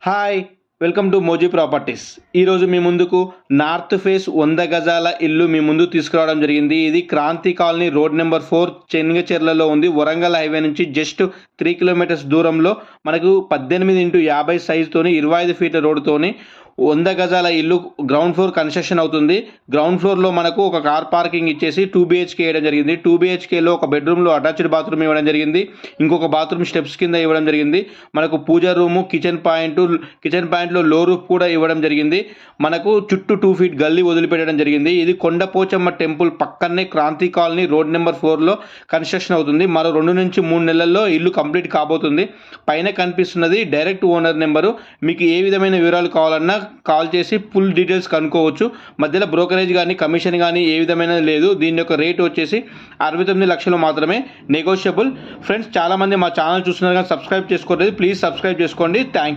Hi! Welcome to Moji properties. ఈరోజు మీ ముందుకు నార్త్ ఫేస్ 100 గజాల ఇల్లు మీ ముందుకు తీసుకురావడం జరిగింది. ఇది క్రాంతి కాలనీ రోడ్ నెంబర్ 4 చెంగచెర్లలో ఉంది. వరంగల్ హైవే నుంచి జస్ట్ 3 కిలోమీటర్స్ దూరంలో మనకు 18x50 సైజుతోని 25 ఫీట్ల రోడ్డుతోని 100 గజాల ఇల్లు గ్రౌండ్ ఫ్లోర్ కన్స్ట్రక్షన్ అవుతుంది. గ్రౌండ్ ఫ్లోర్లో మనకు ఒక కార్ పార్కింగ్ ఇచ్చేసి 2 BHK ఇవ్వడం జరిగింది. 2 BHKలో ఒక బెడ్రూమ్లో అటాచ్డ్ బాత్రూమ్ ఇవ్వడం జరిగింది. ఇంకొక బాత్రూమ్ స్టెప్స్ కింద ఇవ్వడం జరిగింది. మనకు పూజా రూము, కిచెన్ పాయింట్లో లో రూఫ్ కూడా ఇవ్వడం జరిగింది. మనకు చుట్టూ 2 ఫీట్ గల్లీ వదిలిపెట్టడం జరిగింది. ఇది కొండపోచమ్మ టెంపుల్ పక్కనే క్రాంతి కాలనీ రోడ్ నెంబర్ 4లో కన్స్ట్రక్షన్ అవుతుంది. మరో 2 నుంచి 3 నెలల్లో ఇల్లు కంప్లీట్ కాబోతుంది. పైన కనిపిస్తున్నది డైరెక్ట్ ఓనర్ నెంబరు. మీకు ఏ విధమైన వివరాలు కావాలన్నా కాల్ చేసి ఫుల్ డీటెయిల్స్ కనుక్కోవచ్చు. మధ్యలో బ్రోకరేజ్ కానీ కమిషన్ కానీ ఏ విధమైన లేదు. దీని యొక్క రేట్ వచ్చేసి 69 లక్షలు మాత్రమే, నెగోషియబుల్. ఫ్రెండ్స్, చాలామంది మా ఛానల్ చూస్తున్నారు కానీ సబ్స్క్రైబ్ చేసుకోలేదు. ప్లీజ్ సబ్స్క్రైబ్ చేసుకోండి. Thank you.